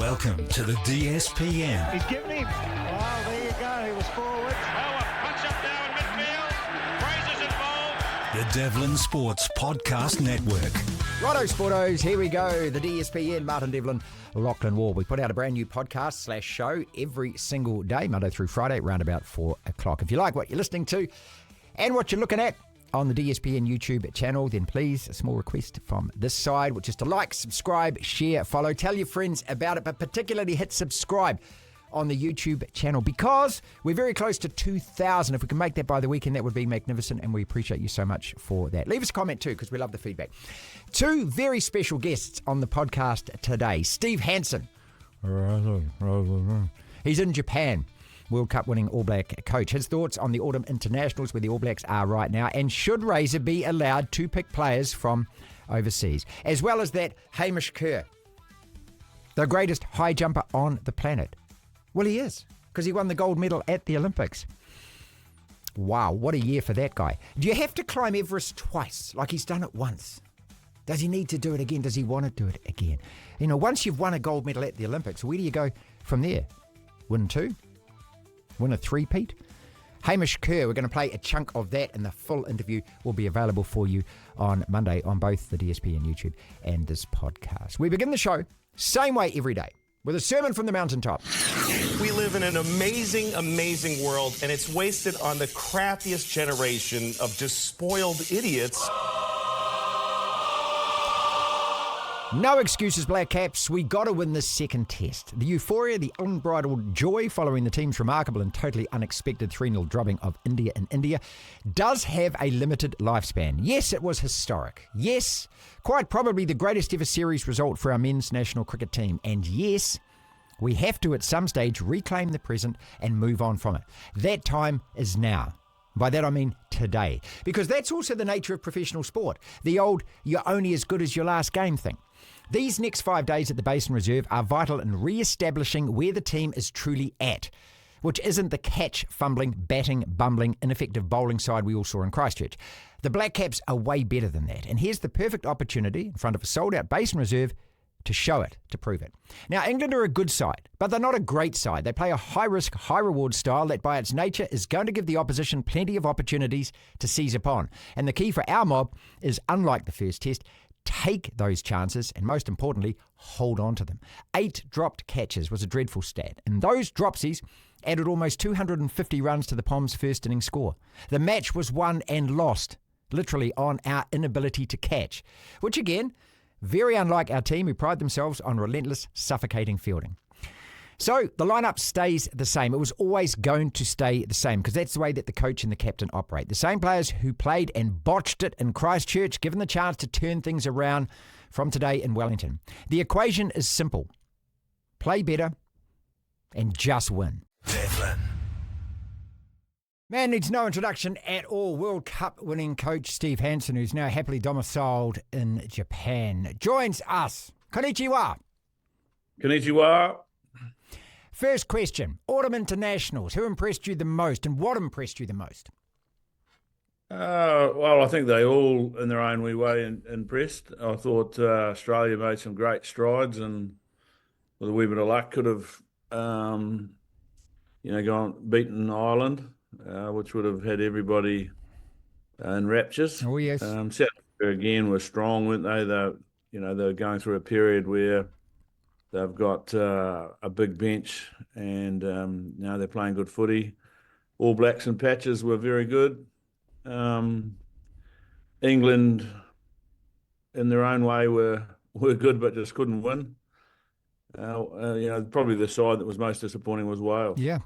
Welcome to the DSPN. He's given him. Well, there you go. He was forward. Oh, a punch up now in midfield. Fraser's involved. The Devlin Sports Podcast Network. Righto, Sportos, here we go. The DSPN, Martin Devlin, Lachlan Waugh. We put out a brand new podcast / show every single day, Monday through Friday, around about 4 o'clock. If you like what you're listening to and what you're looking at on the DSPN YouTube channel, then please, a small request from this side, which is to like, subscribe, share, follow, tell your friends about it, but particularly hit subscribe on the YouTube channel because we're very close to 2,000. If we can make that by the weekend, that would be magnificent, and we appreciate you so much for that. Leave us a comment too, because we love the feedback. Two very special guests on the podcast today. Steve Hansen. He's in Japan. World Cup winning All Black coach. His thoughts on the autumn internationals, where the All Blacks are right now, and should Razor be allowed to pick players from overseas. As well as that, Hamish Kerr, the greatest high jumper on the planet. Well, he is, because he won the gold medal at the Olympics. Wow, what a year for that guy. Do you have to climb Everest twice, like he's done it once? Does he need to do it again? Does he want to do it again? You know, once you've won a gold medal at the Olympics, where do you go from there? Win two? Win a three-peat? Hamish Kerr, we're going to play a chunk of that, and the full interview will be available for you on Monday on both the DSPN YouTube and this podcast. We begin the show same way every day, with a sermon from the mountaintop. We live in an amazing, amazing world, and it's wasted on the crappiest generation of just spoiled idiots. No excuses, Black Caps. We got to win this second test. The euphoria, the unbridled joy following the team's remarkable and totally unexpected 3-0 drubbing of India in India does have a limited lifespan. Yes, it was historic. Yes, quite probably the greatest ever series result for our men's national cricket team. And yes, we have to at some stage reclaim the present and move on from it. That time is now. By that I mean today. Because that's also the nature of professional sport. The old, you're only as good as your last game thing. These next 5 days at the Basin Reserve are vital in re-establishing where the team is truly at, which isn't the catch, fumbling, batting, bumbling, ineffective bowling side we all saw in Christchurch. The Black Caps are way better than that, and here's the perfect opportunity in front of a sold-out Basin Reserve to show it, to prove it. Now, England are a good side, but they're not a great side. They play a high-risk, high-reward style that by its nature is going to give the opposition plenty of opportunities to seize upon. And the key for our mob is, unlike the first test, take those chances and, most importantly, hold on to them. 8 dropped catches was a dreadful stat, and those dropsies added almost 250 runs to the Poms' first inning score. The match was won and lost, literally, on our inability to catch, which again, very unlike our team who pride themselves on relentless, suffocating fielding. So the lineup stays the same. It was always going to stay the same because that's the way that the coach and the captain operate. The same players who played and botched it in Christchurch, given the chance to turn things around from today in Wellington. The equation is simple. Play better and just win. Devlin. Man needs no introduction at all. World Cup winning coach Steve Hansen, who's now happily domiciled in Japan, joins us. Konnichiwa. Konnichiwa. First question, autumn internationals. Who impressed you the most and what impressed you the most? Well, I think they all, in their own wee way, impressed. I thought Australia made some great strides and with a wee bit of luck could have, beaten Ireland, which would have had everybody in raptures. Oh, yes. South Africa, again, were strong, weren't they? They were going through a period where they've got a big bench and now they're playing good footy. All Blacks and Patches were very good. England, in their own way, were good but just couldn't win. Probably the side that was most disappointing was Wales. Yeah.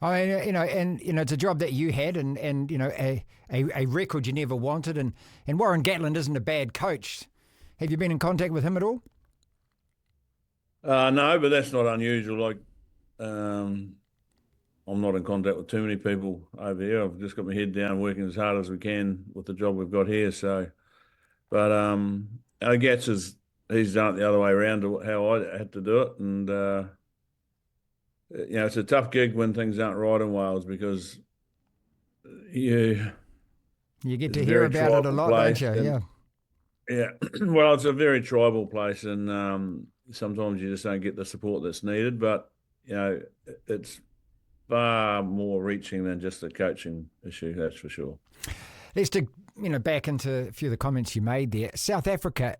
I mean, it's a job that you had and a record you never wanted. And Warren Gatland isn't a bad coach. Have you been in contact with him at all? No, but that's not unusual. I'm not in contact with too many people over here. I've just got my head down, working as hard as we can with the job we've got here. So, but Gats he's done it the other way around to how I had to do it, and it's a tough gig when things aren't right in Wales because you get to hear about it a lot, don't you? Yeah. Yeah, well, it's a very tribal place, and sometimes you just don't get the support that's needed. But it's far more reaching than just a coaching issue. That's for sure. Let's dig, back into a few of the comments you made there. South Africa,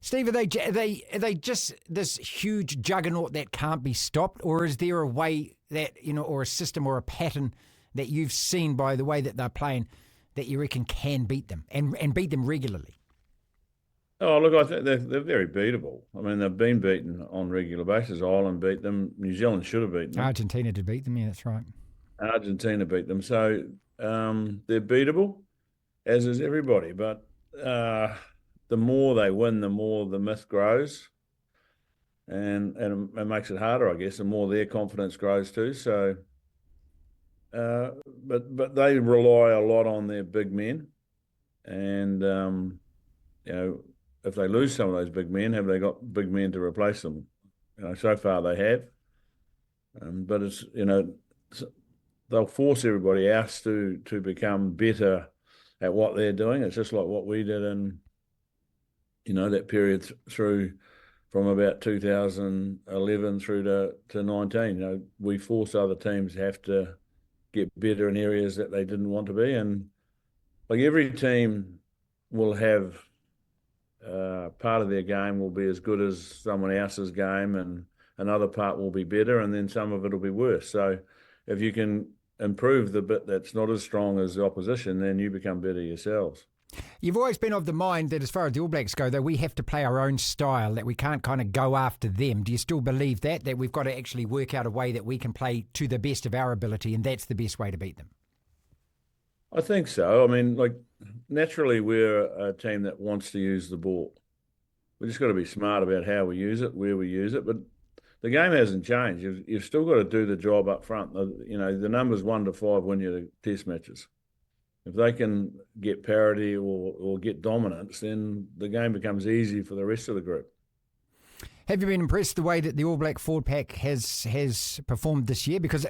Steve, are they just this huge juggernaut that can't be stopped, or is there a way that or a system or a pattern that you've seen by the way that they're playing that you reckon can beat them and beat them regularly? Oh, look, I think they're very beatable. I mean, they've been beaten on regular basis. Ireland beat them. New Zealand should have beaten them. Argentina did beat them, yeah, that's right. Argentina beat them. So they're beatable, as is everybody. But the more they win, the more the myth grows. And it makes it harder, I guess, the more their confidence grows too. So, but they rely a lot on their big men. And, if they lose some of those big men, have they got big men to replace them? So far they have. But it's, they'll force everybody else to become better at what they're doing. It's just like what we did in, that period through from about 2011 through to 19. We force other teams to have to get better in areas that they didn't want to be. And like every team will have part of their game will be as good as someone else's game, and another part will be better, and then some of it will be worse. So if you can improve the bit that's not as strong as the opposition, then you become better yourselves. You've always been of the mind that as far as the All Blacks go, that we have to play our own style, that we can't kind of go after them. Do you still believe that we've got to actually work out a way that we can play to the best of our ability, and that's the best way to beat them? I think so. I mean, naturally we're a team that wants to use the ball. We just got to be smart about how we use it, where we use it. But the game hasn't changed. You've still got to do the job up front. The numbers 1 to 5 win you the test matches. If they can get parity or get dominance, then the game becomes easy for the rest of the group. Have you been impressed the way that the All Black forward pack has performed this year? Because,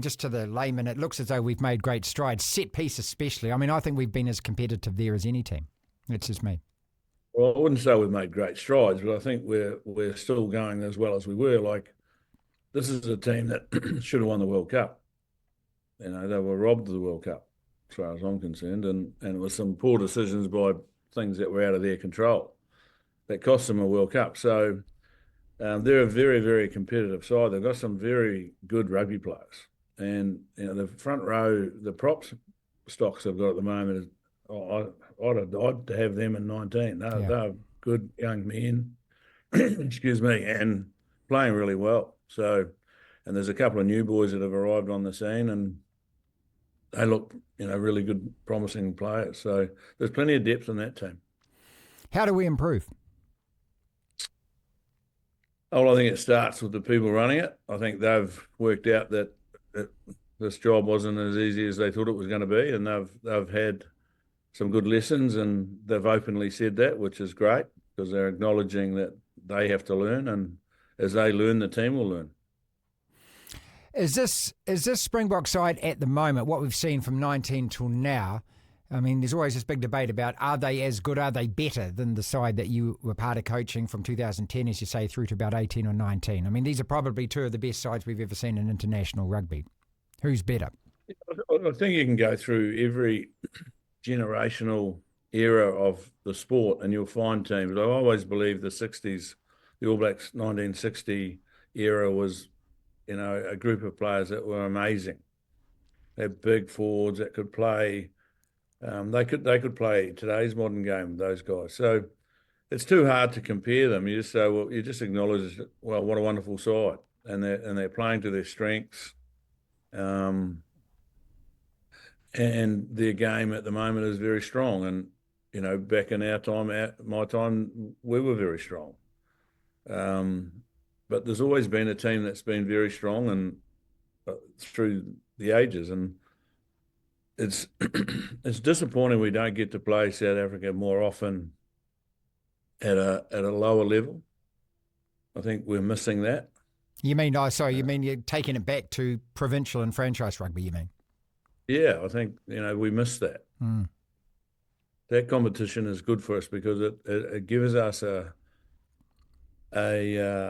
just to the layman, it looks as though we've made great strides, set piece especially. I mean, I think we've been as competitive there as any team. That's just me. Well, I wouldn't say we've made great strides, but I think we're still going as well as we were. This is a team that should have won the World Cup. They were robbed of the World Cup, as far as I'm concerned, and it was some poor decisions by things that were out of their control that cost them a World Cup. So they're a very, very competitive side. They've got some very good rugby players. And the front row, the props stocks they've got at the moment, I'd have died to have them in 19. They're good young men, excuse me, and playing really well. So, and there's a couple of new boys that have arrived on the scene, and they look, really good, promising players. So there's plenty of depth in that team. How do we improve? Well, I think it starts with the people running it. I think they've worked out that this job wasn't as easy as they thought it was going to be, and they've had some good lessons, and they've openly said that, which is great because they're acknowledging that they have to learn, and as they learn, the team will learn. Is this Springbok side at the moment, what we've seen from 19 till now? I mean, there's always this big debate about are they as good, are they better than the side that you were part of coaching from 2010, as you say, through to about 18 or 19? I mean, these are probably two of the best sides we've ever seen in international rugby. Who's better? I think you can go through every generational era of the sport and you'll find teams. I always believe the 60s, the All Blacks 1960 era was, a group of players that were amazing. They're big forwards that could play. They could play today's modern game, those guys. So it's too hard to compare them. You just say, well, you just acknowledge, well, what a wonderful side, and they're playing to their strengths. And their game at the moment is very strong. And back in my time, we were very strong. But there's always been a team that's been very strong and through the ages, and it's disappointing we don't get to play South Africa more often at a lower level. I think we're missing that. You mean you're taking it back to provincial and franchise rugby, you mean? Yeah, I think, we missed that. that competition is good for us because it gives us a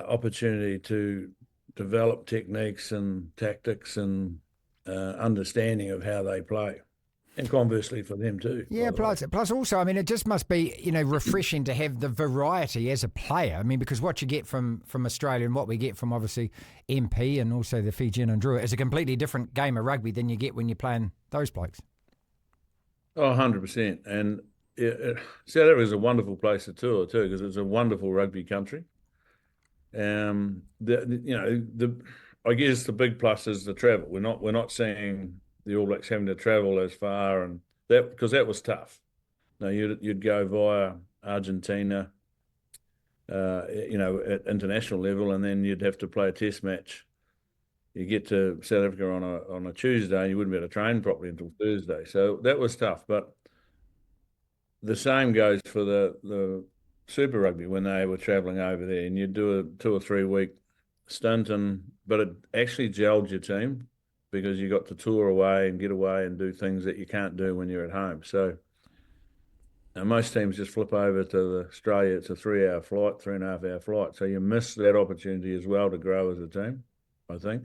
opportunity to develop techniques and tactics and understanding of how they play, and conversely for them too. Yeah, plus also, I mean, it just must be, refreshing to have the variety as a player. I mean, because what you get from Australia and what we get from obviously MP and also the Fijian and Drua is a completely different game of rugby than you get when you're playing those blokes. Oh, 100%. And South Africa is a wonderful place to tour too, because it's a wonderful rugby country. I guess the big plus is the travel. We're not seeing the All Blacks having to travel as far, and that because that was tough. No, you'd go via Argentina, at international level, and then you'd have to play a test match. You get to South Africa on a Tuesday, and you wouldn't be able to train properly until Thursday. So that was tough. But the same goes for the Super Rugby when they were travelling over there, and you'd do a 2 or 3 week stint, but it actually gelled your team because you got to tour away and get away and do things that you can't do when you're at home. So most teams just flip over to Australia. It's a 3-hour flight, 3.5-hour flight. So you miss that opportunity as well to grow as a team, I think.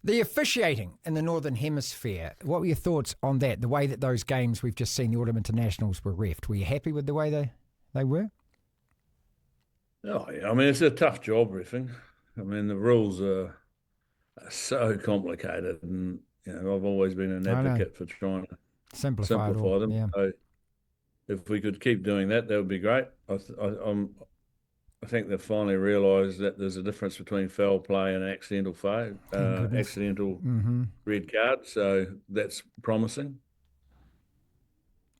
The officiating in the Northern Hemisphere, what were your thoughts on that, the way that those games we've just seen, the Autumn Internationals, were reffed? Were you happy with the way they were? Oh, yeah. I mean, it's a tough job, reffing. I mean, the rules are so complicated, and I've always been an advocate for trying to simplify them. Yeah. So if we could keep doing that, that would be great. I think they've finally realised that there's a difference between foul play and accidental red card. So that's promising.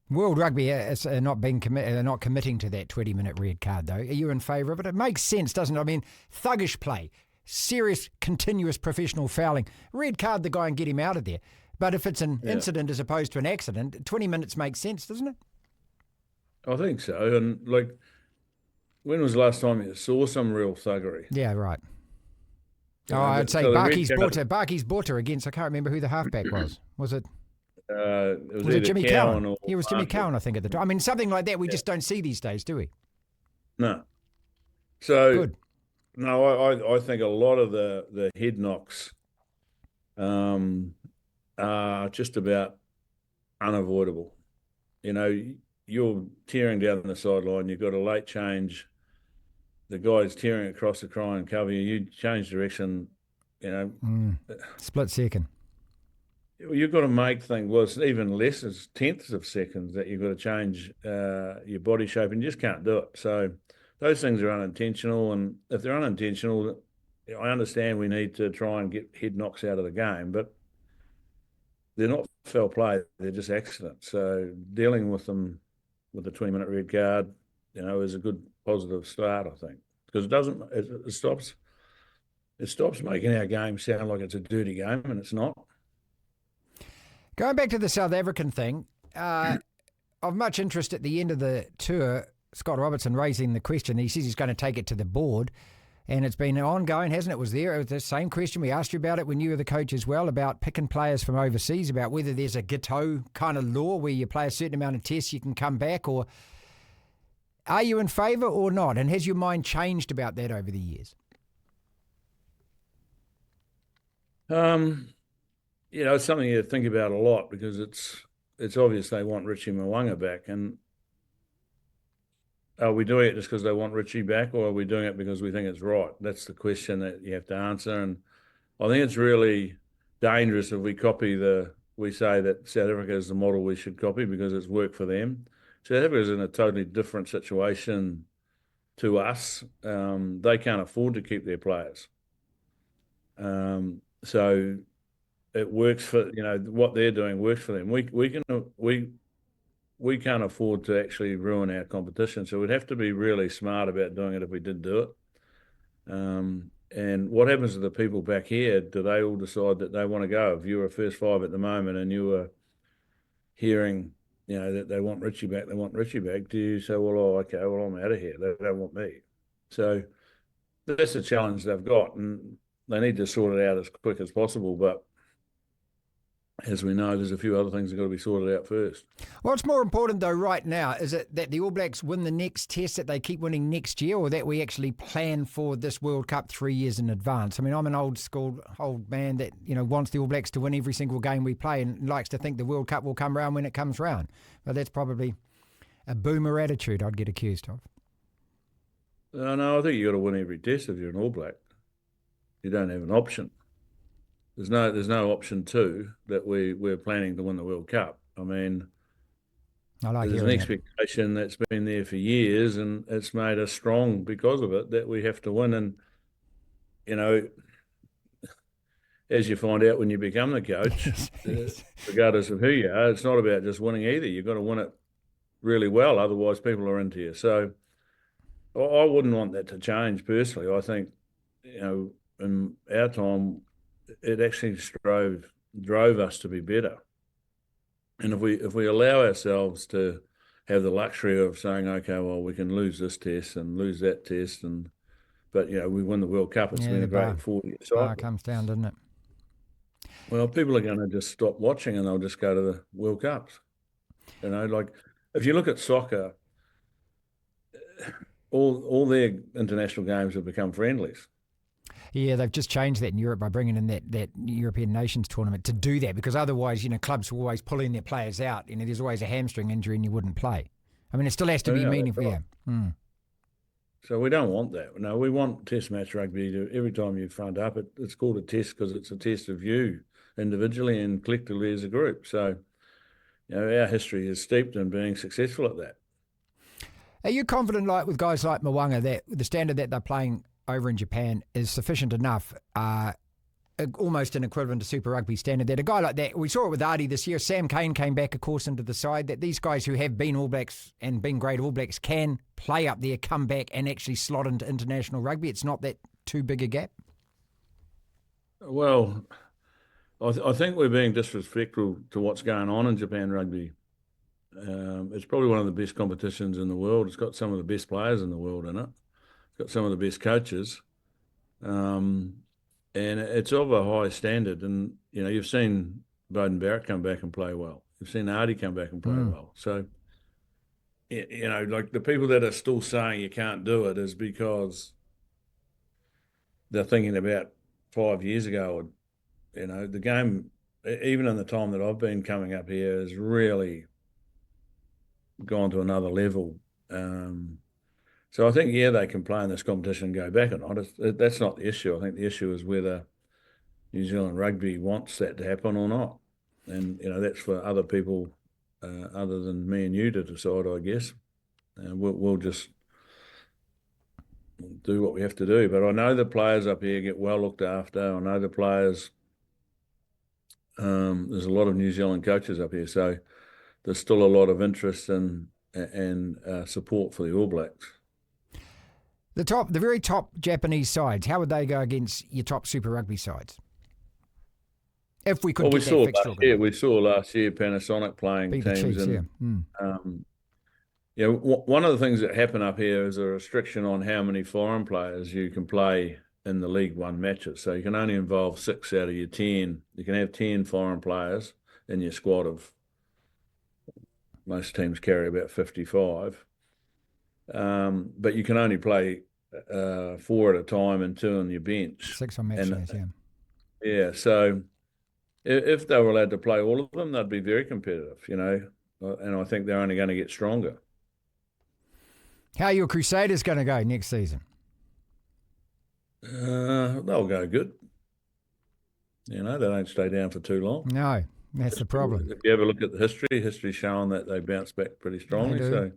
World Rugby is not committing to that 20-minute red card, though. Are you in favour of it? It makes sense, doesn't it? I mean, thuggish play, serious, continuous professional fouling. Red card the guy and get him out of there. But if it's an incident as opposed to an accident, 20 minutes makes sense, doesn't it? I think so. And, when was the last time you saw some real thuggery? Yeah, right. I'd say Barkey's Borta against, I can't remember who the halfback was. Was it? Was it Jimmy Cowan? Or He was Jimmy Cowan, I think, at the time. I mean, something like that we just don't see these days, do we? No. So, good. No, I think a lot of the head knocks are just about unavoidable. You're tearing down the sideline, you've got a late change, the guy's tearing across the cry and cover you change direction, Split second. You've got to make things, well, it's even less, it's tenths of seconds that you've got to change your body shape, and you just can't do it. So those things are unintentional, and if they're unintentional, I understand we need to try and get head knocks out of the game, but they're not foul play, they're just accidents. So dealing with them with a 20-minute red card, is a good positive start, I think, because it stops making our game sound like it's a dirty game, and it's not. Going back to the South African thing, of much interest at the end of the tour, Scott Robertson raising the question. He says he's going to take it to the board, and it's been ongoing, hasn't it? It was the same question. We asked you about it when you were the coach as well, about picking players from overseas, about whether there's a Giteau kind of law where you play a certain amount of tests, you can come back, or are you in favour or not? And has your mind changed about that over the years? It's something you think about a lot because it's obvious they want Richie Mwanga back, and are we doing it just because they want Richie back, or are we doing it because we think it's right? That's the question that you have to answer, and I think it's really dangerous if we say that South Africa is the model we should copy because it's worked for them. South Africa is in a totally different situation to us. They can't afford to keep their players. So it works for, what they're doing works for them. We can't afford to actually ruin our competition. So we'd have to be really smart about doing it if we did do it. And what happens to the people back here? Do they all decide that they want to go? If you're a first five at the moment and you were hearing, that they want Richie back, do you say, okay, I'm out of here. They don't want me. So that's the challenge they've got, and they need to sort it out as quick as possible. But as we know, there's a few other things that got to be sorted out first. What's more important, though, right now? Is it that the All Blacks win the next test, that they keep winning next year, or that we actually plan for this World Cup 3 years in advance? I mean, I'm an old man that, wants the All Blacks to win every single game we play and likes to think the World Cup will come round when it comes round. But that's probably a boomer attitude I'd get accused of. No, I think you've got to win every test if you're an All Black. You don't have an option. There's no option two that we're planning to win the World Cup. I mean, there's an expectation that's been there for years, and it's made us strong because of it, that we have to win. And, as you find out when you become the coach, regardless of who you are, it's not about just winning either. You've got to win it really well, otherwise people are into you. So I wouldn't want that to change personally. I think, in our time, it actually drove us to be better. And if we allow ourselves to have the luxury of saying, okay, well, we can lose this test and lose that test, but we win the World Cup, it's been a great 4-year cycle. Bar comes down, doesn't it? Well, people are going to just stop watching and they'll just go to the World Cups. Like if you look at soccer, all their international games have become friendlies. Yeah, they've just changed that in Europe by bringing in that European Nations tournament to do that, because otherwise, clubs will always pull in their players out. There's always a hamstring injury and you wouldn't play. I mean, it still has to be meaningful. Right. Yeah. So we don't want that. No, we want Test match rugby to, every time you front up, it's called a test because it's a test of you individually and collectively as a group. So, our history is steeped in being successful at that. Are you confident, like with guys like Mwanga, that the standard that they're playing over in Japan is sufficient enough, almost an equivalent to Super Rugby standard, that a guy like that, we saw it with Artie this year, Sam Cane came back, of course, into the side, that these guys who have been All Blacks and been great All Blacks can play up there, come back and actually slot into international rugby? It's not that too big a gap? Well, I think we're being disrespectful to what's going on in Japan rugby. It's probably one of the best competitions in the world. It's got some of the best players in the world in it. It's got some of the best coaches. And it's of a high standard. And, you've seen Bowden Barrett come back and play well. You've seen Artie come back and play well. So, like the people that are still saying you can't do it is because they're thinking about 5 years ago. The game, even in the time that I've been coming up here, has really gone to another level. So I think, they can play in this competition and go back or not. That's not the issue. I think the issue is whether New Zealand rugby wants that to happen or not. And, that's for other people other than me and you to decide, I guess. We'll just do what we have to do. But I know the players up here get well looked after. I know the players, there's a lot of New Zealand coaches up here. So there's still a lot of interest and support for the All Blacks. The very top Japanese sides, how would they go against your top Super Rugby sides? If we could get that fixture. We saw last year Panasonic playing beat teams. The Chiefs, one of the things that happen up here is a restriction on how many foreign players you can play in the League One matches. So you can only involve 6 out of your 10. You can have 10 foreign players in your squad of, most teams carry about 55. But you can only play 4 at a time and 2 on your bench. 6 on match days, Yeah, so if they were allowed to play all of them, they'd be very competitive, and I think they're only going to get stronger. How are your Crusaders going to go next season? They'll go good. They don't stay down for too long. No, that's the problem. If you ever look at the history's showing that they bounce back pretty strongly. So,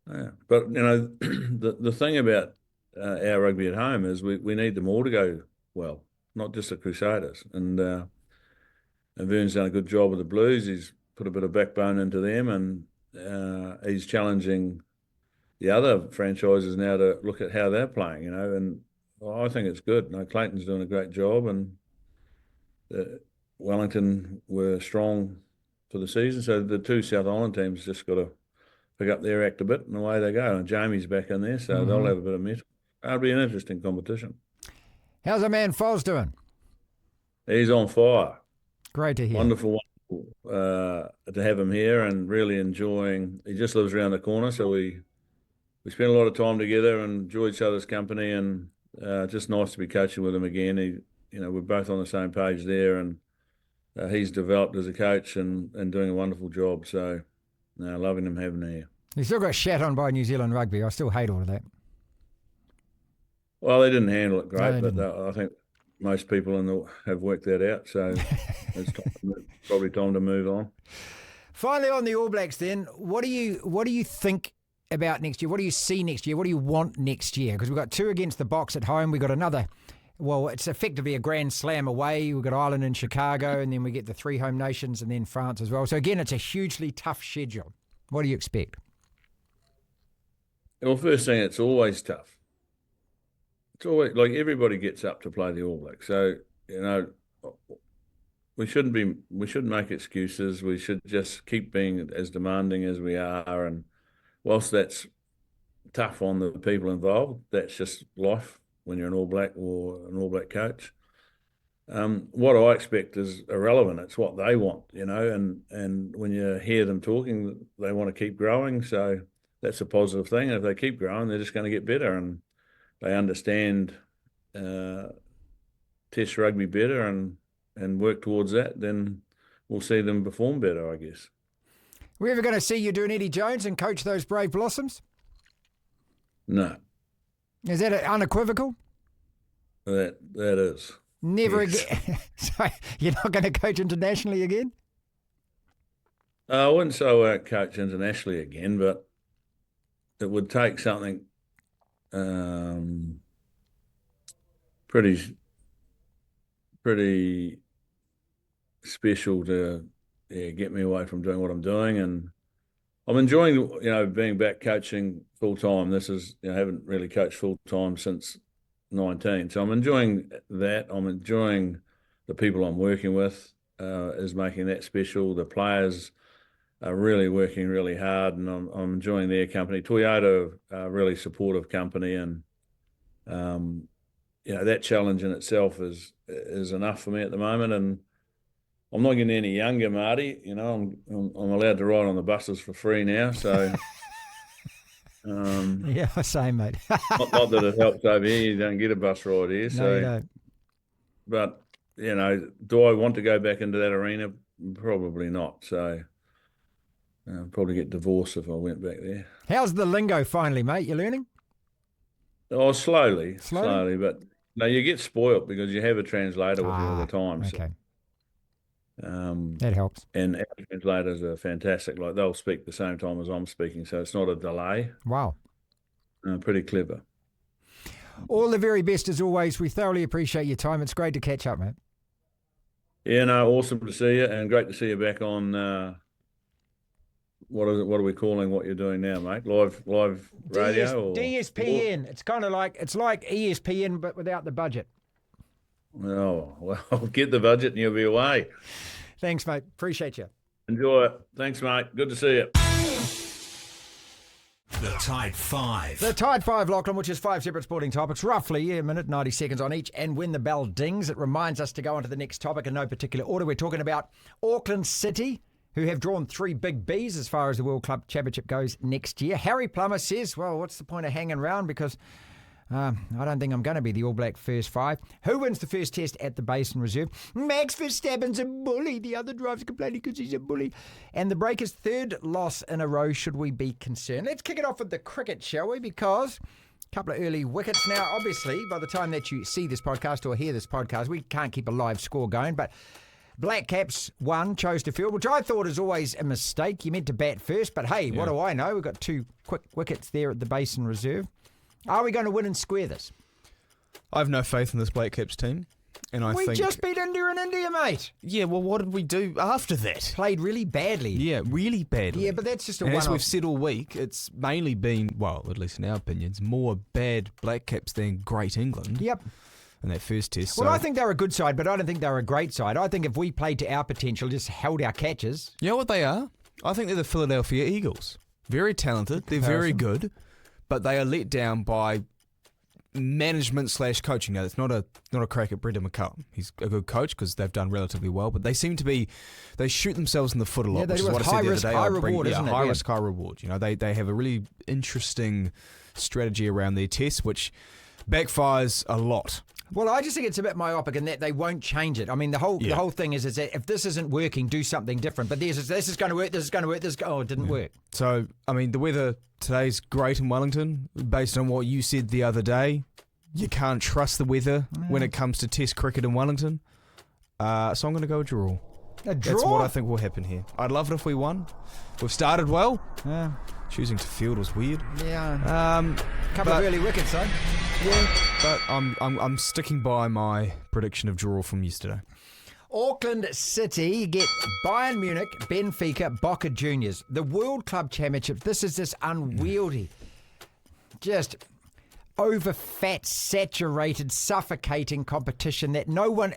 yeah. But, the thing about our rugby at home is we need them all to go well, not just the Crusaders. And Vern's done a good job with the Blues. He's put a bit of backbone into them, and he's challenging the other franchises now to look at how they're playing, and I think it's good. Clayton's doing a great job, and Wellington were strong for the season. So the 2 South Island teams just got to pick up their act a bit, and away they go. And Jamie's back in there, so they'll have a bit of mettle. It'll be an interesting competition. How's our man Foz doing? He's on fire. Great to hear. Wonderful to have him here, and really enjoying. He just lives around the corner, so we spent a lot of time together and enjoy each other's company, and just nice to be coaching with him again. We're both on the same page there, and he's developed as a coach and doing a wonderful job. So, loving him having him here. He still got shat on by New Zealand rugby. I still hate all of that. Well, they didn't handle it great, No, but I think most people have worked that out. So it's probably time to move on. Finally, on the All Blacks, then, what do you think about next year? What do you see next year? What do you want next year? Because we've got 2 against the Box at home. We've got another. Well, it's effectively a grand slam away. We've got Ireland and Chicago, and then we get the 3 home nations, and then France as well. So again, it's a hugely tough schedule. What do you expect? Well, first thing, it's always tough. It's always like everybody gets up to play the All Blacks. So, we shouldn't make excuses. We should just keep being as demanding as we are. And whilst that's tough on the people involved, that's just life when you're an All Black or an All Black coach. What I expect is irrelevant. It's what they want, and when you hear them talking, they want to keep growing. So that's a positive thing. And if they keep growing, they're just going to get better, and they understand Test rugby better and work towards that, then we'll see them perform better, I guess. Are we ever going to see you do an Eddie Jones and coach those Brave Blossoms? No. Is that unequivocal? That is. Never Yes. again. So you're not going to coach internationally again? I wouldn't say I won't coach internationally again, but it would take something pretty special to get me away from doing what I'm doing. And I'm enjoying, being back coaching full time. This is, I haven't really coached full time since 19. So I'm enjoying that. I'm enjoying the people I'm working with is making that special. The players are really working really hard, and I'm enjoying their company. Toyota are a really supportive company, and that challenge in itself is enough for me at the moment. And I'm not getting any younger, Marty. I'm allowed to ride on the buses for free now, so. Yeah, same, mate. not that it helps over here. You don't get a bus ride here. So, No, you don't. But, do I want to go back into that arena? Probably not. So I'd probably get divorced if I went back there. How's the lingo finally, mate? You learning? Oh, slowly. Slowly? But, no, you get spoilt because you have a translator with you all the time. Okay. So, that helps. and our translators are fantastic. Like, they'll speak the same time as I'm speaking, so it's not a delay. Wow. Pretty clever. All the very best as always. We thoroughly appreciate your time. It's great to catch up, mate. Yeah, no, awesome to see you, and great to see you back on. What is it? What are we calling what you're doing now, mate? Live radio? DSPN. It's kind of like ESPN but without the budget. Oh, well, get the budget and you'll be away. Thanks, mate. Appreciate you. Enjoy it. Thanks, mate. Good to see you. The Tide 5. The Tide 5, Lachlan, which is 5 separate sporting topics, roughly a minute, 90 seconds on each. And when the bell dings, it reminds us to go on to the next topic in no particular order. We're talking about Auckland City, who have drawn 3 big Bs as far as the World Club Championship goes next year. Harry Plummer says, well, what's the point of hanging around? Because I don't think I'm going to be the All Black first 5. Who wins the first test at the Basin Reserve? Max Verstappen's a bully. The other driver's complaining because he's a bully. And the Breakers' 3rd loss in a row. Should we be concerned? Let's kick it off with the cricket, shall we? Because a couple of early wickets. Now, obviously, by the time that you see this podcast or hear this podcast, we can't keep a live score going, but Black Caps chose to field, which I thought is always a mistake. You meant to bat first, but hey, what do I know? We've got 2 quick wickets there at the Basin Reserve. Are we going to win and square this? I have no faith in this Black Caps team. And I think we just beat India in India, mate. Yeah, well, what did we do after that? Played really badly. Yeah, really badly. Yeah, but that's just a and one-off. as we've said all week, it's mainly been, well, at least in our opinions, more bad Black Caps than great England. Yep. In that first test. Well, so. I think they're a good side, but I don't think they're a great side. I think if we played to our potential, just held our catches. You know what they are? I think they're the Philadelphia Eagles. Very talented. They're very good. But they are let down by management / coaching. Now, it's not a crack at Brendan McCullum. He's a good coach because they've done relatively well, but they seem to be, they shoot themselves in the foot a lot, Yeah, they which do. is what I It's said high the risk, other day. high reward, isn't it? High Yeah. risk, high reward. You know, they have a really interesting strategy around their tests, which backfires a lot. Well, I just think it's a bit myopic in that they won't change it. I mean, the whole thing is that if this isn't working, do something different. But this is going to work, this is going to work, it didn't work. So, I mean, the weather today's great in Wellington. Based on what you said the other day, you can't trust the weather when it comes to Test cricket in Wellington. So I'm going to go a draw. A draw? That's what I think will happen here. I'd love it if we won. We've started well. Yeah. Choosing to field was weird. Yeah. Couple of early wickets, though. Yeah, but I'm sticking by my prediction of draw from yesterday. Auckland City get Bayern Munich, Benfica, Boca Juniors. The World Club Championship. This is this unwieldy, just over-fat, saturated, suffocating competition that no one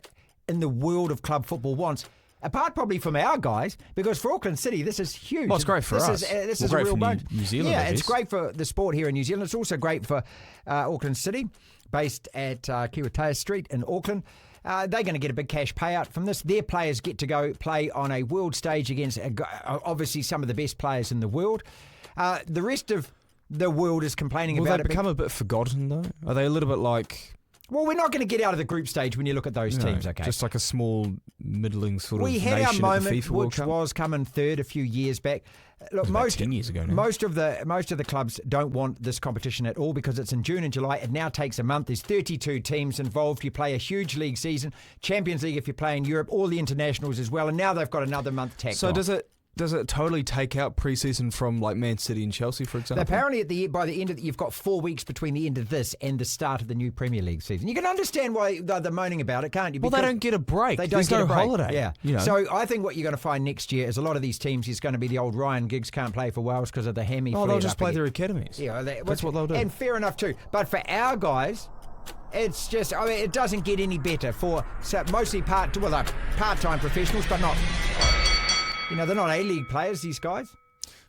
in the world of club football wants. Apart probably from our guys, because for Auckland City, this is huge. Well, it's great for us. This Well, is great a real for bonus. New Zealand, Yeah, I it's guess. great for the sport here in New Zealand. It's also great for Auckland City, based at Kiwatea Street in Auckland. They're going to get a big cash payout from this. Their players get to go play on a world stage against obviously some of the best players in the world. The rest of the world is complaining Will about they it. become a bit forgotten, though? Are they a little bit like... Well, we're not going to get out of the group stage when you look at those teams, okay? Just like a small, middling sort of We nation had our at the moment, FIFA World which Cup. was coming third a few years back. Look, about 10 years ago now. most of the clubs don't want this competition at all because it's in June and July. It now takes a month. There's 32 teams involved. You play a huge league season, Champions League if you play in Europe, all the internationals as well. And now they've got another month tacked So on. does it totally take out pre-season from like Man City and Chelsea, for example? Apparently, by the end of you've got 4 weeks between the end of this and the start of the new Premier League season. You can understand why they're moaning about it, can't you? Well, they Because don't get a break. They don't There's get no a break. holiday. Yeah. You know. So I think what you're going to find next year is a lot of these teams is going to be the old Ryan Giggs can't play for Wales because of the hammy. they'll just play their academies. Yeah, That's what they'll do. And fair enough too. But for our guys, it's just, I mean, it doesn't get any better for mostly part-time professionals, but not, they're not A-League players, these guys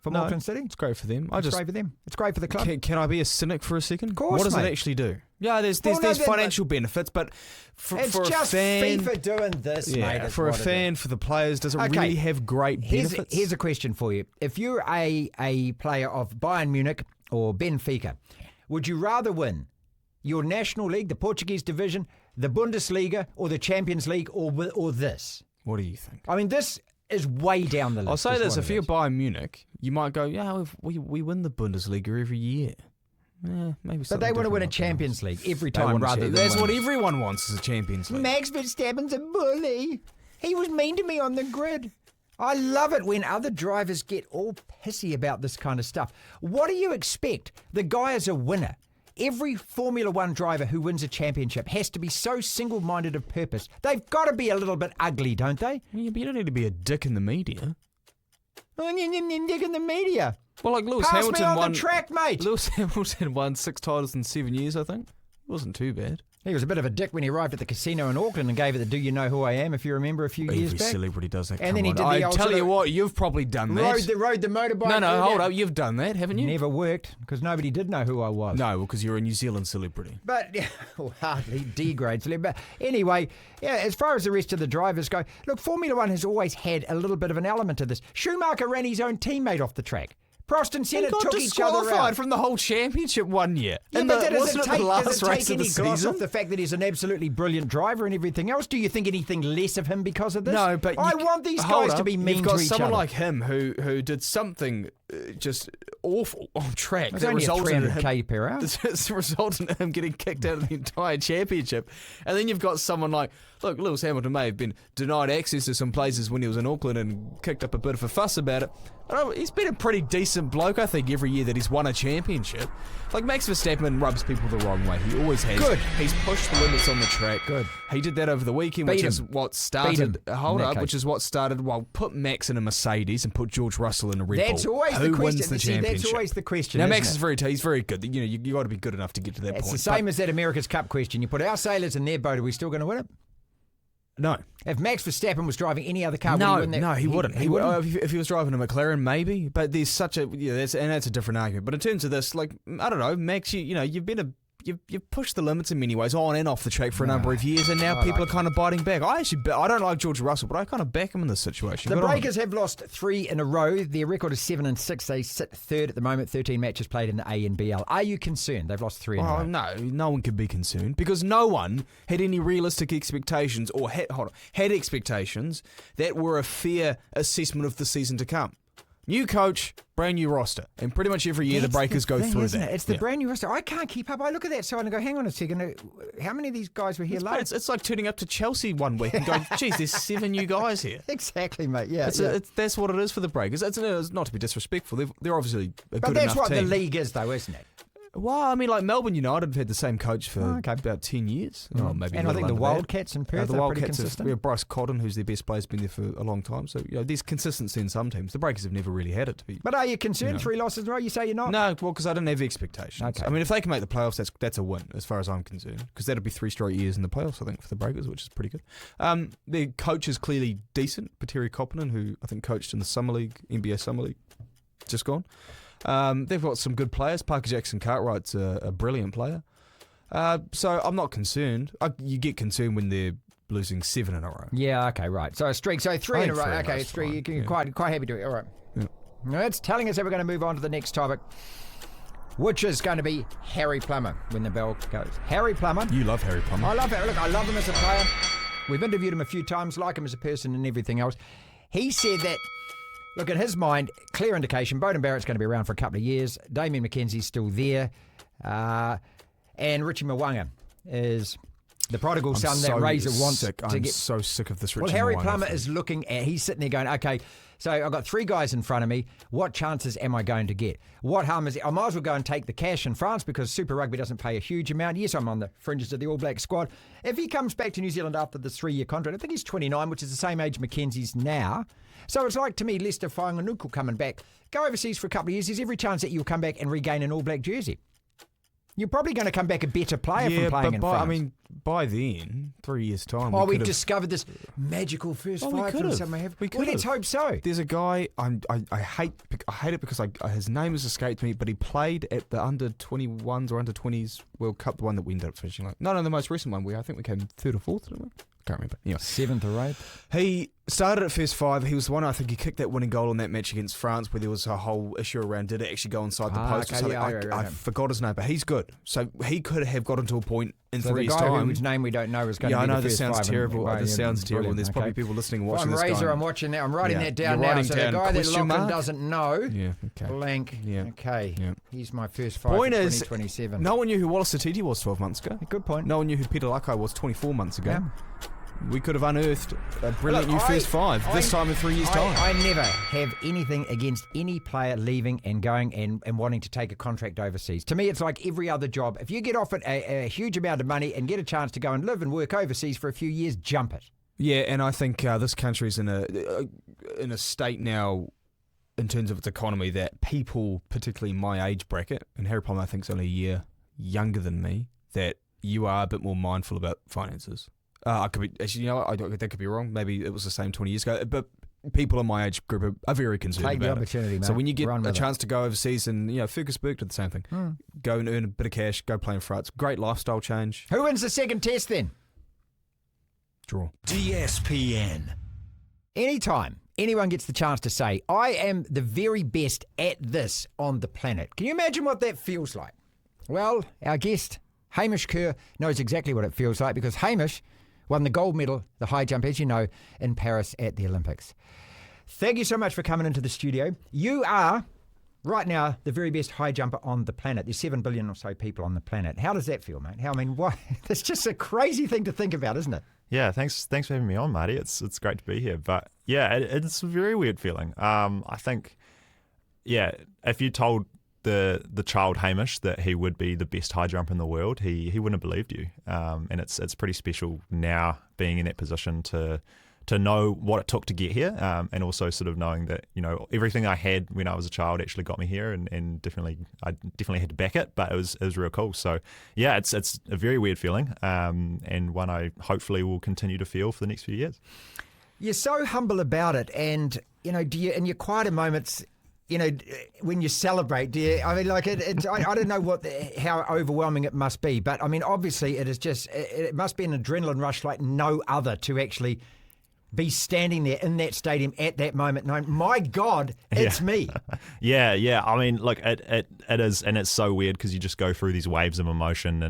from Auckland City. It's great for them. It's great for them. It's great for the club. Can I be a cynic for a second? Of course, what does mate. it actually do? Yeah, there's Well, financial benefits, but for It's a just fan, FIFA doing this, mate. is for a what it is. fan, for the players, does it Okay. really have great benefits? Here's a question for you. If you're a player of Bayern Munich or Benfica, would you rather win your National League, the Portuguese division, the Bundesliga, or the Champions League, or this? What do you think? I mean, this is way down the list. I'll say is this: what if it you're is. Bayern Munich, you might go, "Yeah, we win the Bundesliga every year." Maybe. But they want to win a Champions League every time rather than That's win. what everyone wants: is a Champions League. Max Verstappen's a bully. He was mean to me on the grid. I love it when other drivers get all pissy about this kind of stuff. What do you expect? The guy is a winner. Every Formula One driver who wins a championship has to be so single-minded of purpose. They've got to be a little bit ugly, don't they? Yeah, but you don't need to be a dick in the media. Dick in the media. Well, like Lewis Pass Hamilton me on won. the track, mate. Lewis Hamilton won 6 titles in 7 years, I think. It wasn't too bad. He was a bit of a dick when he arrived at the casino in Auckland and gave it the "Do you know who I am?" if you remember a few years Every back. celebrity does that. And Come then he on. did the I old tell sort you of- what, you've probably done that. Rode the motorbike. No, hold Yeah. up. You've done that, haven't you? Never worked because nobody did know who I was. No, because you're a New Zealand celebrity. But hardly degrades. But anyway, yeah, as far as the rest of the drivers go, look, Formula One has always had a little bit of an element to this. Schumacher ran his own teammate off the track. Prost and Senna He got took each other disqualified out. from the whole championship 1 year. Yeah, And but the, does wasn't it it take, the last does it race take of any the gloss season? off the fact that he's an absolutely brilliant driver and everything else? Do you think anything less of him because of this? No, but I want these guys to be mean You've got to each someone other. like him who did something just awful on track It's that only a resulted in 300k per hour. It's resulted in him getting kicked out of the entire championship. And then you've got someone like, look, Lewis Hamilton may have been denied access to some places when he was in Auckland and kicked up a bit of a fuss about it. He's been a pretty decent bloke, I think, every year that he's won a championship. Like, Max Verstappen rubs people the wrong way. He always has. Good. He's pushed the limits on the track. Good. He did that over the weekend, Beat which him. is what Beat started... him, Hold in that up, case. which is what started... Well, put Max in a Mercedes and put George Russell in a Red Bull. That's always Who the question. wins the See, championship? that's always the question. Now, isn't Max it? is he's very good. You know, you got to be good enough to get to that It's point. the same as that America's Cup question. You put our sailors in their boat, are we still going to win it? No. If Max Verstappen was driving any other car, would he win that? No, he wouldn't. He wouldn't. If he was driving a McLaren, maybe. But there's such a that's a different argument. But in terms of this, like, I don't know, Max, you've been you've pushed the limits in many ways, on and off the track for a number of years, and now people are kind of biting back. I don't like George Russell, but I kind of back him in this situation. The Breakers have lost 3 in a row. Their record is 7-6. They sit third at the moment. 13 matches played in the ANBL. Are you concerned? They've lost 3 in a row. No one could be concerned because no one had any realistic expectations or had expectations that were a fair assessment of the season to come. New coach, brand new roster. And pretty much every year the Breakers go through that. It's the brand new roster. I can't keep up. I look at that side and go, hang on a second. How many of these guys were here last? It's like turning up to Chelsea one week and going, geez, there's 7 new guys here. Exactly, mate. Yeah. That's what it is for the Breakers. It's not to be disrespectful. They're obviously a good enough team. But that's what the league is, though, isn't it? Well, I mean, like Melbourne United have had the same coach for about 10 years. Oh, maybe. And I think the Wildcats in Perth are pretty consistent. We have Bryce Cotton, who's their best player, has been there for a long time. So, there's consistency in some teams. The Breakers have never really had it to be. But are you concerned? 3 losses in a row? You say you're not? No, well, because I didn't have expectations. Okay. I mean, if they can make the playoffs, that's a win, as far as I'm concerned. Because that'll be 3 straight years in the playoffs, I think, for the Breakers, which is pretty good. Their coach is clearly decent, Pateri Koponen, who I think coached in the Summer League, NBA Summer League, just gone. They've got some good players. Parker Jackson-Cartwright's a brilliant player. So I'm not concerned. You get concerned when they're losing 7 in a row. Yeah, okay, right. So a streak. So 3 in a row. Okay, it's 3. You're quite happy to do it. All right. Yeah. Now that's telling us that we're going to move on to the next topic, which is going to be Harry Plummer when the bell goes. Harry Plummer. You love Harry Plummer. I love him. Look, I love him as a player. We've interviewed him a few times, like him as a person and everything else. He said that, look, in his mind, clear indication, Beauden Barrett's going to be around for a couple of years. Damien McKenzie's still there. And Richie Mwanga is the prodigal son that Razor wants to get. I'm so sick of this Richie Mwanga. Well, Harry Plummer is looking at, he's sitting there going, okay, so I've got 3 guys in front of me. What chances am I going to get? What harm is it? I might as well go and take the cash in France because Super Rugby doesn't pay a huge amount. Yes, I'm on the fringes of the All Black squad. If he comes back to New Zealand after this 3-year contract, I think he's 29, which is the same age Mackenzie's now. So it's like, to me, Lester Whanganuku coming back. Go overseas for a couple of years. There's every chance that you'll come back and regain an All Black jersey. You're probably going to come back a better player from playing in France. I mean, by then, 3 years' time. We've discovered this magical first 5 from somewhere. Well, let's hope so. There's a guy, I hate it because his name has escaped me, but he played at the under 21s or under 20s World Cup, the one that we ended up finishing like. No, the most recent one. I think we came 3rd or 4th, didn't we? Can't remember. Anyway. 7th or 8th. He started at first 5. He was the one, I think he kicked that winning goal in that match against France where there was a whole issue around did it actually go inside the post or something. I forgot his name, but he's good. So he could have gotten to a point in 3 years' time. The guy whose name we don't know is going to be the first 5. Yeah, I know, this sounds terrible. This sounds terrible. And there's probably people listening watching this. Razor, I'm watching that. I'm writing that down now. So the guy that Lachlan doesn't know, blank. Yeah. Okay. Yeah. He's my first 5 point for is, 2027. No one knew who Wallace Satiti was 12 months ago. Good point. No one knew who Peter Lakai was 24 months ago. Yeah. We could have unearthed a brilliant new first 5 this time in 3 years' time. I never have anything against any player leaving and going and wanting to take a contract overseas. To me, it's like every other job. If you get offered a huge amount of money and get a chance to go and live and work overseas for a few years, jump it. Yeah, and I think this country's in a state now in terms of its economy that people, particularly my age bracket, and Harry Plummer I think is only a year younger than me, that you are a bit more mindful about finances. I could be actually, that could be wrong. Maybe it was the same 20 years ago. But people in my age group are very concerned Take about the opportunity, it. mate. So when you get a chance to go overseas, and Fergus Burke did the same thing. Go and earn a bit of cash, go play in France. Great lifestyle change. Who wins the second test then? Draw. DSPN. Anytime anyone gets the chance to say, I am the very best at this on the planet. Can you imagine what that feels like? Well, our guest, Hamish Kerr, knows exactly what it feels like because Hamish won the gold medal, the high jump, as you know, in Paris at the Olympics. Thank you so much for coming into the studio. You are, right now, the very best high jumper on the planet. There's 7 billion or so people on the planet. How does that feel, mate? That's just a crazy thing to think about, isn't it? Yeah, thanks for having me on, Marty. It's great to be here. But yeah, it's a very weird feeling. I think, if you told the child Hamish that he would be the best high jumper in the world, he wouldn't have believed you. And it's pretty special now being in that position to know what it took to get here, and also sort of knowing that everything I had when I was a child actually got me here, and I definitely had to back it, but it was real cool. So yeah, it's a very weird feeling, and one I hopefully will continue to feel for the next few years. You're so humble about it, and do you in your quieter moments? you know, when you celebrate, do you, I mean, like, I don't know how overwhelming it must be, but I mean, obviously it is just, it must be an adrenaline rush like no other to actually be standing there in that stadium at that moment knowing, my God, it's me. Yeah. I mean, look, it is, and it's so weird because you just go through these waves of emotion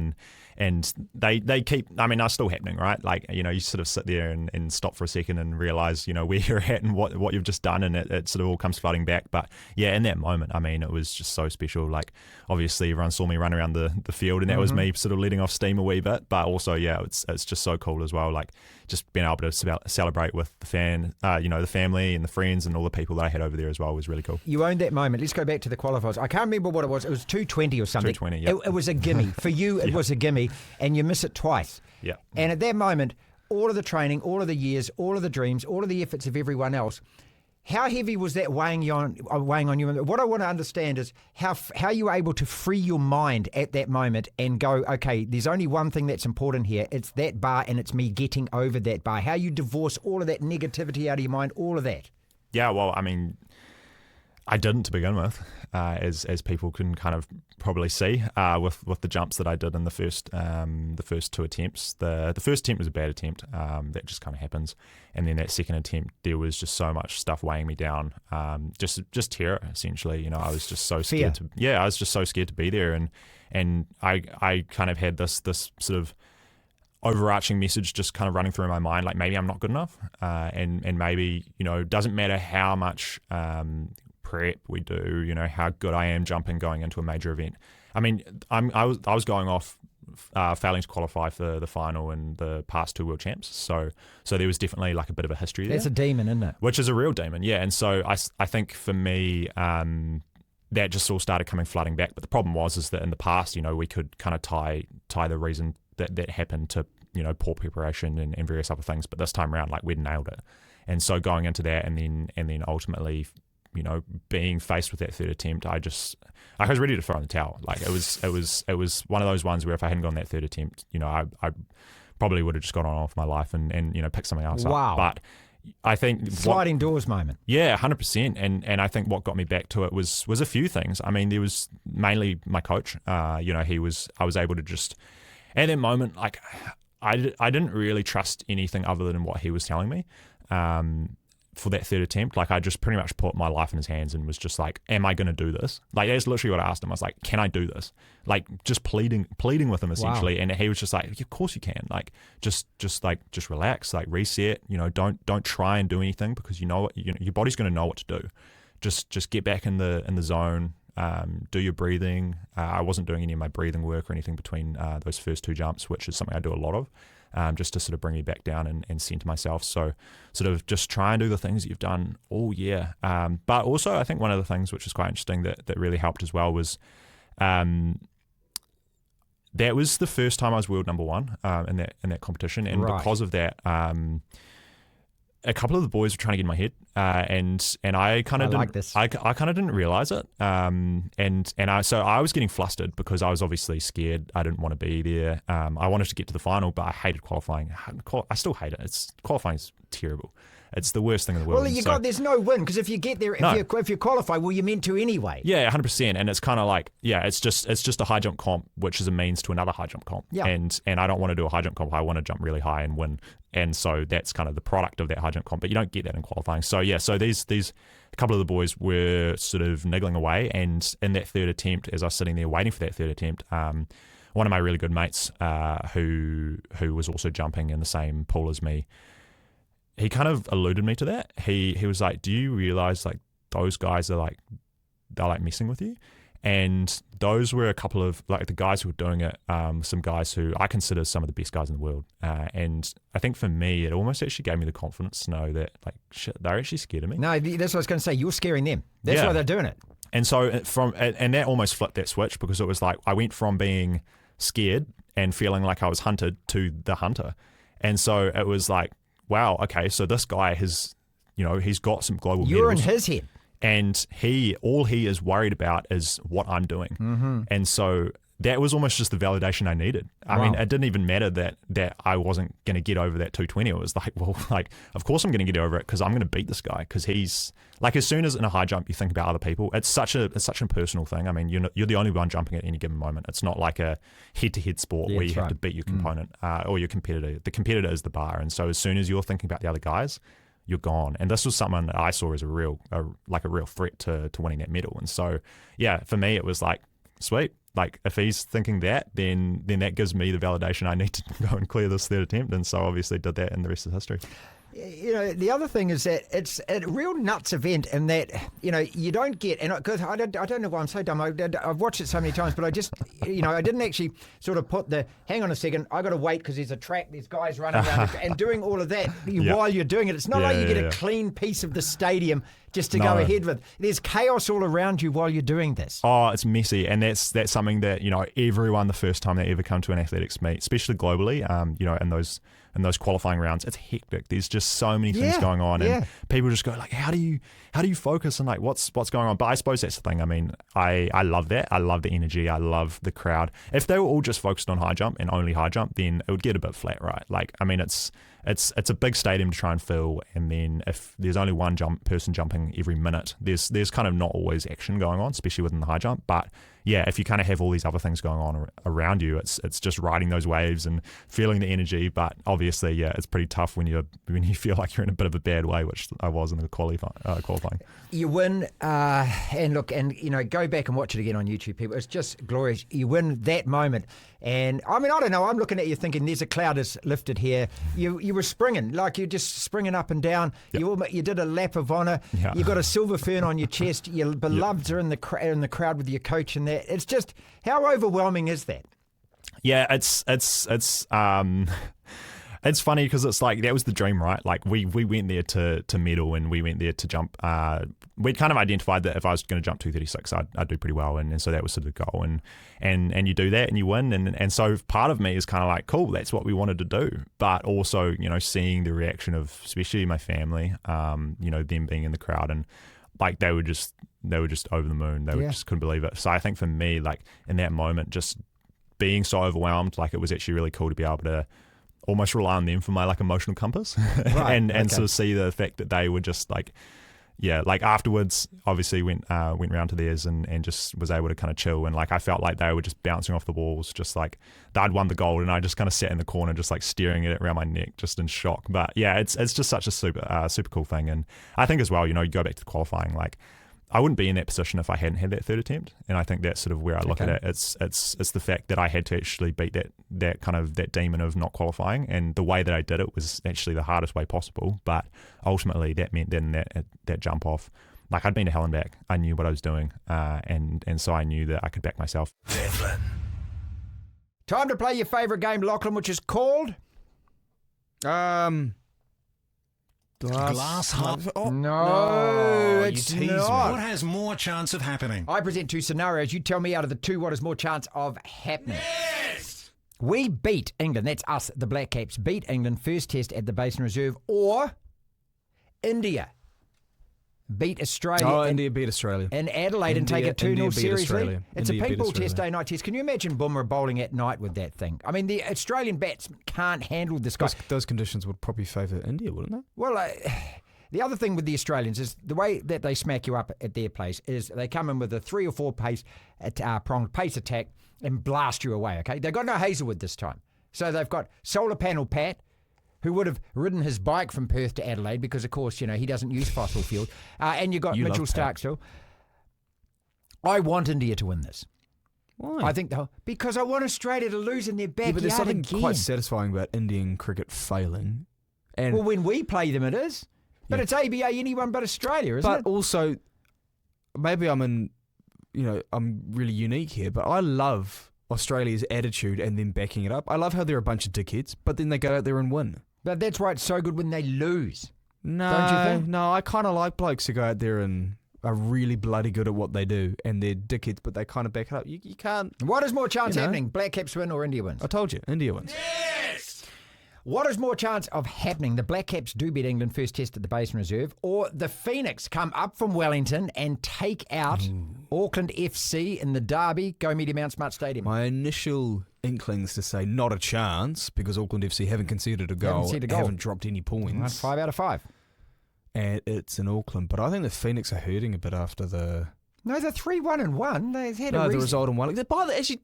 and they keep, I mean, are still happening, right? Like, you know, you sort of sit there and stop for a second and realize, you know, where you're at and what you've just done, and it sort of all comes flooding back. But yeah, in that moment, I mean, it was just so special. Like, obviously everyone saw me run around the field, and that was me sort of letting off steam a wee bit. But also, yeah, it's just so cool as well. Like, just being able to celebrate with the the family and the friends and all the people that I had over there as well was really cool. You owned that moment. Let's go back to the qualifiers. I can't remember what it was. It was 220 or something. 220, yeah. It was a gimme. For you, it was a gimme, and you miss it twice. Yeah. And at that moment, all of the training, all of the years, all of the dreams, all of the efforts of everyone else, how heavy was that weighing on you? What I want to understand is how you were able to free your mind at that moment and go, okay, there's only one thing that's important here. It's that bar, and it's me getting over that bar. How you divorce all of that negativity out of your mind, all of that. Yeah, well, I mean, I didn't to begin with, as people can kind of probably see with the jumps that I did in the first two attempts. The first attempt was a bad attempt. That just kind of happens, and then that second attempt, there was just so much stuff weighing me down. Just terror, essentially. You know, I was just so scared I was just so scared to be there, and I kind of had this sort of overarching message just kind of running through my mind, like maybe I'm not good enough, and maybe, you know, doesn't matter how much prep we do, you know, how good I am jumping going into a major event. I mean, I was going off failing to qualify for the final in the past two world champs, so there was definitely like a bit of a history there. That's a demon, isn't it? Which is a real demon, yeah. And so I think for me, that just all started coming flooding back. But the problem is that in the past, you know, we could kind of tie the reason that happened to, you know, poor preparation and various other things. But this time around, like, we'd nailed it. And so going into that, and then ultimately, you know, being faced with that third attempt, I was ready to throw in the towel. Like, it was one of those ones where if I hadn't gone that third attempt, you know, I probably would have just gone on with my life and you know, picked something else up. But I think sliding doors moment. Yeah, 100%. And I think what got me back to it was a few things. I mean, there was mainly my coach. You know, I was able to just, at that moment, like, I didn't really trust anything other than what he was telling me. For that third attempt, like, I just pretty much put my life in his hands and was just like, am I going to do this? Like, that's literally what I asked him. I was like, can I do this? Like, just pleading with him essentially. Wow. And he was just like, of course you can. Like, just relax, like, reset, you know, don't try and do anything, because you know what, you know, your body's going to know what to do. Just get back in the zone, do your breathing. I wasn't doing any of my breathing work or anything between those first two jumps, which is something I do a lot of. Just to sort of bring me back down and center myself. So sort of just try and do the things that you've done all year. But also, I think one of the things which is quite interesting that really helped as well was that was the first time I was world number one in that competition. And because of that, a couple of the boys were trying to get in my head, and I kind of didn't. Like I kind of didn't realize it, so I was getting flustered because I was obviously scared. I didn't want to be there. I wanted to get to the final, but I hated qualifying. I still hate it. Qualifying's terrible. It's the worst thing in the world. Well, there's no win, because if you get there, if you qualify, well, you're meant to anyway. Yeah, 100%. And it's kind of like, it's just a high jump comp, which is a means to another high jump comp. Yeah. And I don't want to do a high jump comp. I want to jump really high and win. And so that's kind of the product of that high jump comp. But you don't get that in qualifying. So yeah, so these a couple of the boys were sort of niggling away, and in that third attempt, as I was sitting there waiting for that third attempt, one of my really good mates, who was also jumping in the same pool as me, he kind of alluded me to that. He was like, do you realize, like, those guys are like, they're like messing with you? And those were a couple of, like, the guys who were doing it, some guys who I consider some of the best guys in the world. And I think for me, it almost actually gave me the confidence to know that, like, shit, they're actually scared of me. No, that's what I was going to say. You're scaring them. That's why they're doing it. And so and that almost flipped that switch, because it was like, I went from being scared and feeling like I was hunted to the hunter. And so it was like, wow, okay, so this guy has, you know, he's got some global You're medals, in his head. and all he is worried about is what I'm doing. Mm-hmm. And so that was almost just the validation I needed. I mean, it didn't even matter that I wasn't going to get over that 220. It was like, well, like, of course I'm going to get over it because I'm going to beat this guy, because he's like, as soon as in a high jump you think about other people, it's such a personal thing. I mean, you're the only one jumping at any given moment. It's not like a head-to-head sport where you have to beat your component or your competitor. The competitor is the bar, and so as soon as you're thinking about the other guys, you're gone. And this was something that I saw as a real threat to winning that medal. And so, yeah, for me it was like, sweet. Like, if he's thinking that, then that gives me the validation I need to go and clear this third attempt. And so obviously did that, and the rest is history. You know, the other thing is that it's a real nuts event in that, you know, you don't get, and because I don't know why I'm so dumb. I've watched it so many times, but I just, you know, I didn't actually sort of put hang on a second, I got to wait because there's a track, there's guys running around and doing all of that while you're doing it. It's not like you get a clean piece of the stadium just to go ahead with. There's chaos all around you while you're doing this. Oh, it's messy, and that's something that, you know, everyone the first time they ever come to an athletics meet, especially globally, you know, in those qualifying rounds, it's hectic. There's just so many things going on, and people just go like, how do you focus on like what's going on? But I suppose that's the thing. I mean, I love that. I love the energy. I love the crowd. If they were all just focused on high jump and only high jump, then it would get a bit flat, right? Like, I mean, it's a big stadium to try and fill, and then if there's only one person jumping every minute, there's kind of not always action going on, especially within the high jump. But yeah, if you kind of have all these other things going on around you, it's just riding those waves and feeling the energy. But obviously, yeah, it's pretty tough when you feel like you're in a bit of a bad way, which I was in the qualifying. You win, and look, and you know, go back and watch it again on YouTube, people. It's just glorious. You win that moment, and I mean, I don't know. I'm looking at you thinking, there's a cloud is lifted here. You were springing, like you're just springing up and down. Yep. You did a lap of honour. Yeah. You got a silver fern on your chest. Your beloveds are in the crowd with your coach and that. It's just, how overwhelming is that? Yeah, it's funny because it's like that was the dream, right? Like we went there to medal, and we went there to jump. We'd kind of identified that if I was going to jump 236, I'd do pretty well, and so that was sort of the goal. And you do that and you win, and so part of me is kind of like, cool, that's what we wanted to do. But also, you know, seeing the reaction of especially my family, you know, them being in the crowd, and like they were just over the moon. They just couldn't believe it. So I think for me, like in that moment, just being so overwhelmed, like it was actually really cool to be able to almost rely on them for my like emotional compass, and sort of see the fact that they were just like, yeah, like afterwards, obviously went round to theirs and just was able to kind of chill, and like I felt like they were just bouncing off the walls, just like they'd won the gold, and I just kind of sat in the corner, just like staring at it around my neck, just in shock. But yeah, it's just such a super cool thing, and I think as well, you know, you go back to the qualifying, like I wouldn't be in that position if I hadn't had that third attempt, and I think that's sort of where I look at it. It's the fact that I had to actually beat that kind of that demon of not qualifying, and the way that I did it was actually the hardest way possible. But ultimately, that meant then that jump off, like I'd been to hell and back. I knew what I was doing, and so I knew that I could back myself. Devlin. Time to play your favourite game, Lachlan, which is called Glass half. Oh, no, it's you tease not. Me. What has more chance of happening? I present two scenarios. You tell me out of the two what has more chance of happening. Yes! We beat England. That's us, the Black Caps. Beat England first test at the Basin Reserve, or India beat Australia. Oh, India beat Australia in Adelaide and take a 2-0 series lead. It's a paintball test day night test. Can you imagine Bumrah bowling at night with that thing? I mean, the Australian bats can't handle this guy. Those conditions would probably favour India, wouldn't they? Well, the other thing with the Australians is the way that they smack you up at their place is they come in with a 3 or 4 pronged pace attack and blast you away, okay? They've got no Hazelwood this time. So they've got solar panel Pat, who would have ridden his bike from Perth to Adelaide because, of course, you know, he doesn't use fossil fuels. And you've got Mitchell Stark still. I want India to win this. Why? I think because I want Australia to lose in their backyard. But there's something again. quite satisfying about Indian cricket failing. And well, when we play them, it is. But it's ABA anyone but Australia, isn't it? But also, maybe I'm really unique here, but I love Australia's attitude and then backing it up. I love how they're a bunch of dickheads, but then they go out there and win. But that's why it's so good when they lose. No, don't you think? No, I kind of like blokes who go out there and are really bloody good at what they do, and they're dickheads, but they kind of back it up. You can't. What is more chance happening? Black Caps win or India wins? I told you, India wins. Yes! What is more chance of happening? The Black Caps do beat England first test at the Basin Reserve, or the Phoenix come up from Wellington and take out Auckland FC in the derby, Go Media Mount Smart Stadium? My initial inklings to say not a chance because Auckland FC haven't conceded a goal, haven't dropped any points. 5 out of 5. And it's in Auckland, but I think the Phoenix are hurting a bit after the... No, they're 3-1-1. They've had the result in Wellington. By the way, actually,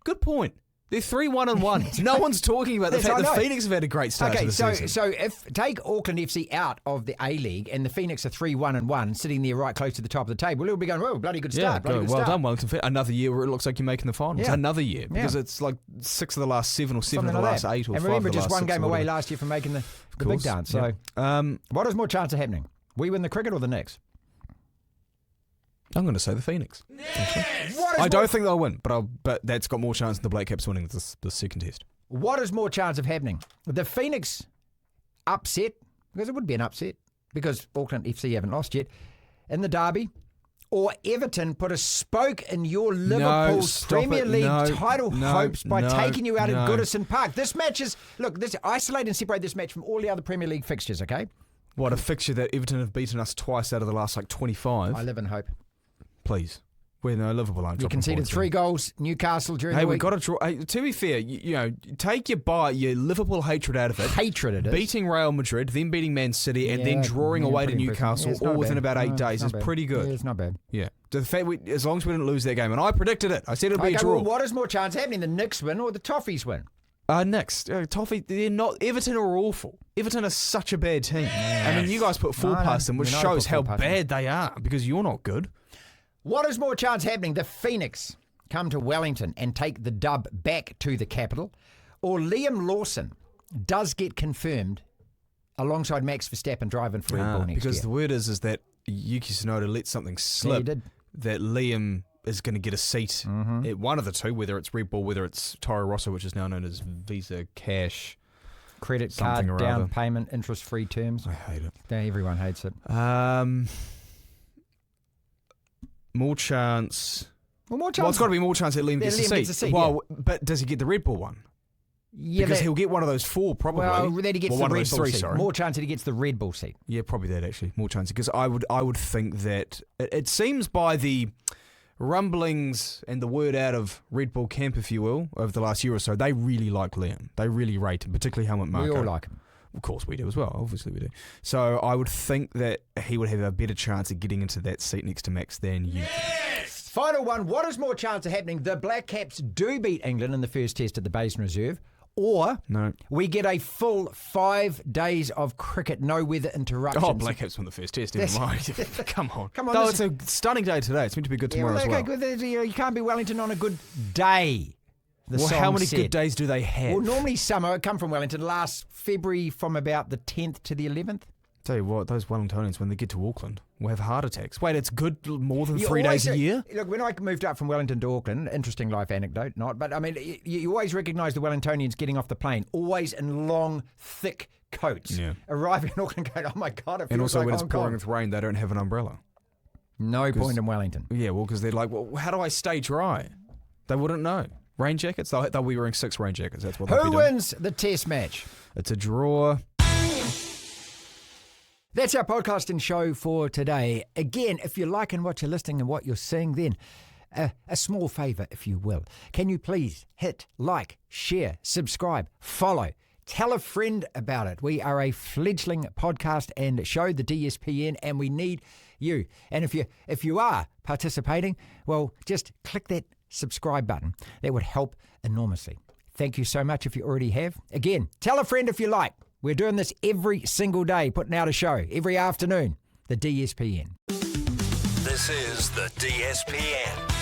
good point. They're 3-1-1. No one's talking about the fact the Phoenix have had a great start to the season. So if take Auckland FC out of the A-League and the Phoenix are 3-1-1, sitting there right close to the top of the table, we'll be going, oh, bloody good start. Well done, Wellington. Another year where it looks like you're making the finals. Yeah. Another year. Because it's like 6 of the last 7 or 7 Something of the like last that. 8 or 5 and of the remember, last just one 6 game or away whatever. last year from making the big dance. So, what is more chance of happening? We win the cricket or the Knicks? I'm going to say the Phoenix. I don't think they'll win, but that's got more chance than the Black Caps winning the second test. What is more chance of happening? The Phoenix upset, because it would be an upset, because Auckland FC haven't lost yet, in the derby, or Everton put a spoke in your Liverpool's Premier League title hopes by taking you out at Goodison Park. This match is, isolate and separate this match from all the other Premier League fixtures, okay? What, a fixture that Everton have beaten us twice out of the last 25? I live in hope. Please. Liverpool aren't. You conceded 3 goals, Newcastle during the week. We've got to draw. Hey, to be fair, take your Liverpool hatred out of it. Hatred it is. Beating Real Madrid, then beating Man City, and then drawing away to Newcastle all within about 8 days is pretty good. Yeah, it's not bad. Yeah. The fact as long as we didn't lose that game, and I predicted it. I said it would be a draw. Well, what is more chance happening? The Knicks win or the Toffees win? Knicks. Toffee, they're not. Everton are awful. Everton are such a bad team. I mean, you guys put 4 past them, which shows how bad they are because you're not good. What is more chance happening? The Phoenix come to Wellington and take the dub back to the capital, or Liam Lawson does get confirmed alongside Max Verstappen driving for Red Bull next year? Because the word is that Yuki Tsunoda let something slip that Liam is going to get a seat at one of the two, whether it's Red Bull, whether it's Toro Rosso, which is now known as Visa Cash. Credit card, down payment, interest-free terms. I hate it. Everyone hates it. More chance. Well, it's got to be more chance that Liam gets a seat. Well, but does he get the Red Bull one? Yeah, because he'll get one of those 4 probably. Well, then he gets the Red Bull 3, seat. Sorry. More chance that he gets the Red Bull seat. Yeah, probably that actually. More chance because I would think that it seems by the rumblings and the word out of Red Bull camp, if you will, over the last year or so, they really like Liam. They really rate him, particularly Helmut Marko. We all like him. Of course we do as well. Obviously we do. So I would think that he would have a better chance of getting into that seat next to Max than you. Yes! Final one. What is more chance of happening? The Black Caps do beat England in the first test at the Basin Reserve, or we get a full 5 days of cricket, no weather interruptions. Oh, Black Caps won the first test. Never mind. Come on. No, it's a stunning day today. It's meant to be good tomorrow as well. Good. You can't be Wellington on a good day. How many good days do they have? Well, normally summer. I come from Wellington last February from about the 10th to the 11th. Tell you what, those Wellingtonians, when they get to Auckland, will have heart attacks. Wait, it's good more than 3 days a year? Look, when I moved up from Wellington to Auckland, interesting life anecdote, but I mean, you always recognise the Wellingtonians getting off the plane, always in long, thick coats. Yeah. Arriving in Auckland going, oh my God, it feels like Hong Kong. And also when it's pouring with rain, they don't have an umbrella. No point in Wellington. Yeah, well, because they're like, well, how do I stay dry? They wouldn't know. Rain jackets? They'll be wearing 6 rain jackets. That's what they'll be doing. Who wins the test match? It's a draw. That's our podcast and show for today. Again, if you're liking what you're listening and what you're seeing, then a small favour, if you will. Can you please hit like, share, subscribe, follow, tell a friend about it. We are a fledgling podcast and show, the DSPN, and we need you. And if you are participating, well, just click that subscribe button. That would help enormously. Thank you so much if you already have. Again, tell a friend if you like. We're doing this every single day, putting out a show every afternoon. The DSPN. This is the DSPN.